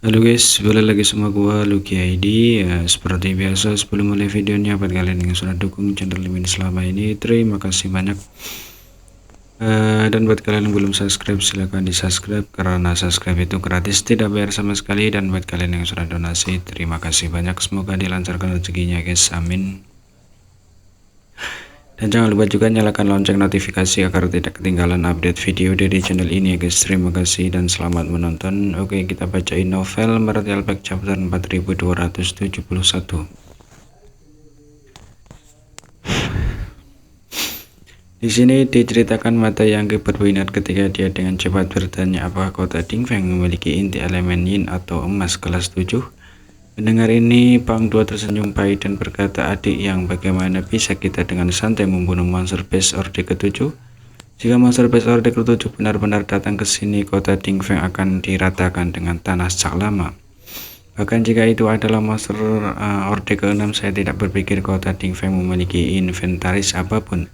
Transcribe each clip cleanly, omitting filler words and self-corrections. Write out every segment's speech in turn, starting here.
Halo guys, balik lagi sama gua Lucky ID. Seperti biasa sebelum mulai videonya, buat kalian yang sudah dukung channel ini selama ini, terima kasih banyak. Dan buat kalian yang belum subscribe, silahkan di subscribe karena subscribe itu gratis, tidak bayar sama sekali. Dan buat kalian yang sudah donasi, terima kasih banyak. Semoga dilancarkan rezekinya guys, amin. Dan jangan lupa juga nyalakan lonceng notifikasi agar tidak ketinggalan update video dari channel ini ya guys. Terima kasih dan selamat menonton. Oke, kita bacain novel Martial Back chapter 4271. Di sini diceritakan mata Yang berminat ketika dia dengan cepat bertanya apakah kota Dingfeng memiliki inti elemen yin atau emas kelas 7. Mendengar ini, Pang Dua tersenyum pahit dan berkata, adik yang bagaimana bisa kita dengan santai membunuh monster base Orde ke-7? Jika monster base Orde ke-7 benar-benar datang ke sini, kota Dingfeng akan diratakan dengan tanah sejak lama. Bahkan jika itu adalah monster Orde ke-6, saya tidak berpikir kota Dingfeng memiliki inventaris apapun.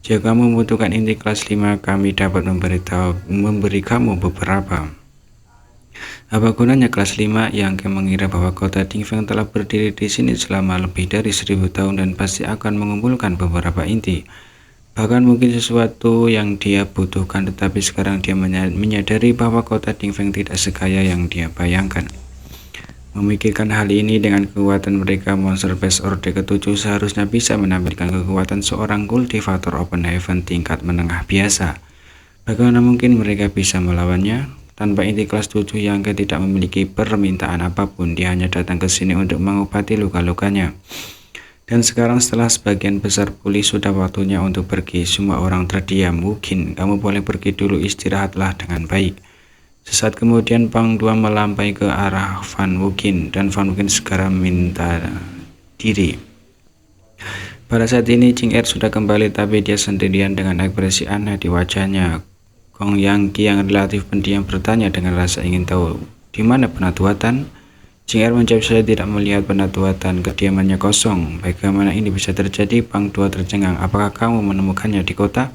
Jika kamu membutuhkan inti kelas 5, kami dapat memberi kamu beberapa. Apa gunanya kelas 5 yang mengira bahwa kota Dingfeng telah berdiri di sini selama lebih dari 1000 tahun dan pasti akan mengumpulkan beberapa inti. Bahkan mungkin sesuatu yang dia butuhkan, tetapi sekarang dia menyadari bahwa kota Dingfeng tidak sekaya yang dia bayangkan. Memikirkan hal ini dengan kekuatan mereka, monster base Orde ke-7 seharusnya bisa menampilkan kekuatan seorang kultivator open heaven tingkat menengah biasa. Bagaimana mungkin mereka bisa melawannya? Tanpa inti kelas 7, Yang tidak memiliki permintaan apapun. Dia hanya datang ke sini untuk mengobati luka-lukanya. Dan sekarang setelah sebagian besar pulih, sudah waktunya untuk pergi. Semua orang terdiam. Mungkin kamu boleh pergi dulu, istirahatlah dengan baik. Sesaat kemudian Pang Dua melampai ke arah Van Wukin dan Van Wukin segera minta diri. Pada saat ini Jing Er sudah kembali, tapi dia sendirian dengan ekspresi aneh di wajahnya. Gong Yang yang relatif pendiam bertanya dengan rasa ingin tahu, di mana Penatuatan? Jing Er menjawab, saya tidak melihat Penatuatan. Kediamannya kosong. Bagaimana ini bisa terjadi? Pang Dua tercengang. Apakah kamu menemukannya di kota?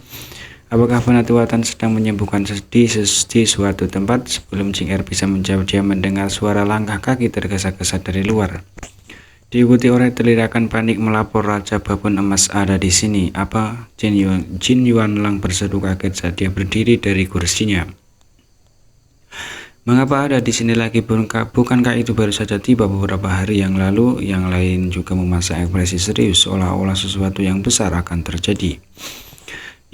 Apakah Penatuatan sedang menyembuhkan di suatu tempat? Sebelum Jing Er bisa menjawab, dia mendengar suara langkah kaki tergesa-gesa dari luar. Diikuti oleh teriakan panik melapor, Raja Babon Emas ada di sini. Apa? Jin Yuanlang berseru kaget saat dia berdiri dari kursinya. Mengapa ada di sini lagi? Bukankah itu baru saja tiba beberapa hari yang lalu? Yang lain juga memasang ekspresi serius, seolah-olah sesuatu yang besar akan terjadi.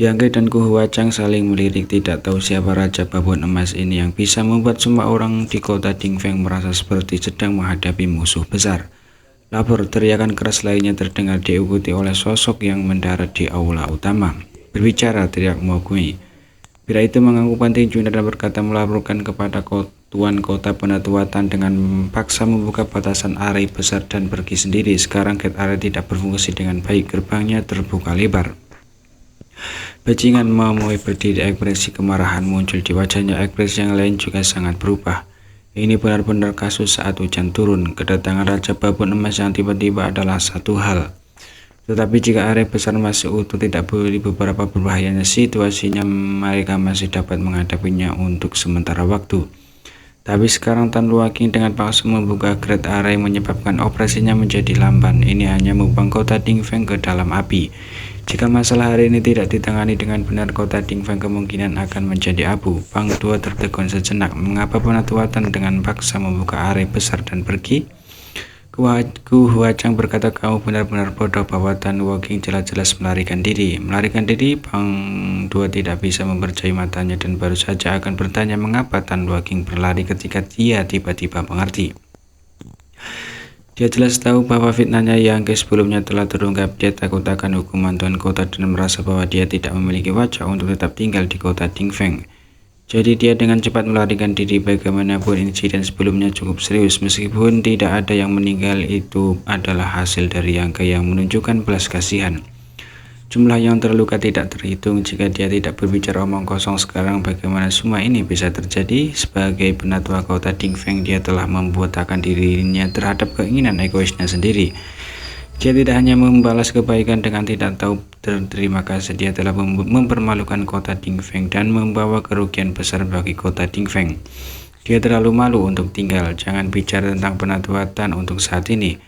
Yang dan Ku Huachang saling melirik, tidak tahu siapa Raja Babon Emas ini yang bisa membuat semua orang di kota Dingfeng merasa seperti sedang menghadapi musuh besar. Lapor, teriakan keras lainnya terdengar, diikuti oleh sosok yang mendarat di aula utama. Berbicara, teriak Mo Gui. Pria itu mengangguk penting dan berkata, melaporkan kepada Tuan Kota Penatuatan dengan paksa membuka batasan area besar dan pergi sendiri. Sekarang gate area tidak berfungsi dengan baik, gerbangnya terbuka lebar. Bajingan Mamoy berdiri, ekspresi kemarahan muncul di wajahnya, ekspresi yang lain juga sangat berubah. Ini benar-benar kasus saat hujan turun. Kedatangan Raja Babon Emas yang tiba-tiba adalah satu hal. Tetapi jika area besar masih utuh, tidak boleh beberapa berbahayanya situasinya, mereka masih dapat menghadapinya untuk sementara waktu. Tapi sekarang Tan Luaking dengan paksa membuka Great Area menyebabkan operasinya menjadi lamban. Ini hanya membuang kota Dingfeng ke dalam api. Jika masalah hari ini tidak ditangani dengan benar, kota Dingfeng kemungkinan akan menjadi abu. Pang Dua tertegun sejenak. Mengapa Penatuatan dengan paksa membuka area besar dan pergi? Ku Huachang berkata, kamu benar-benar bodoh bahwa Tan Luaking jelas-jelas melarikan diri. Melarikan diri? Pang Dua tidak bisa mempercayai matanya dan baru saja akan bertanya mengapa Tan Luaking berlari ketika dia tiba-tiba mengerti. Dia jelas tahu bahwa fitnahnya yang sebelumnya telah terungkap. Dia takut akan hukuman Tuan Kota dan merasa bahwa dia tidak memiliki wajah untuk tetap tinggal di kota Dingfeng. Jadi dia dengan cepat melarikan diri. Bagaimanapun insiden sebelumnya cukup serius. Meskipun tidak ada yang meninggal, itu adalah hasil dari Yang yang menunjukkan belas kasihan. Jumlah yang terluka tidak terhitung. Jika dia tidak berbicara omong kosong sekarang, bagaimana semua ini bisa terjadi? Sebagai penatua kota Dingfeng, dia telah membuatakan dirinya terhadap keinginan egoisnya sendiri. Dia tidak hanya membalas kebaikan dengan tidak tahu terima kasih, dia telah mempermalukan kota Dingfeng dan membawa kerugian besar bagi kota Dingfeng. Dia terlalu malu untuk tinggal. Jangan bicara tentang penatua Tan untuk saat ini.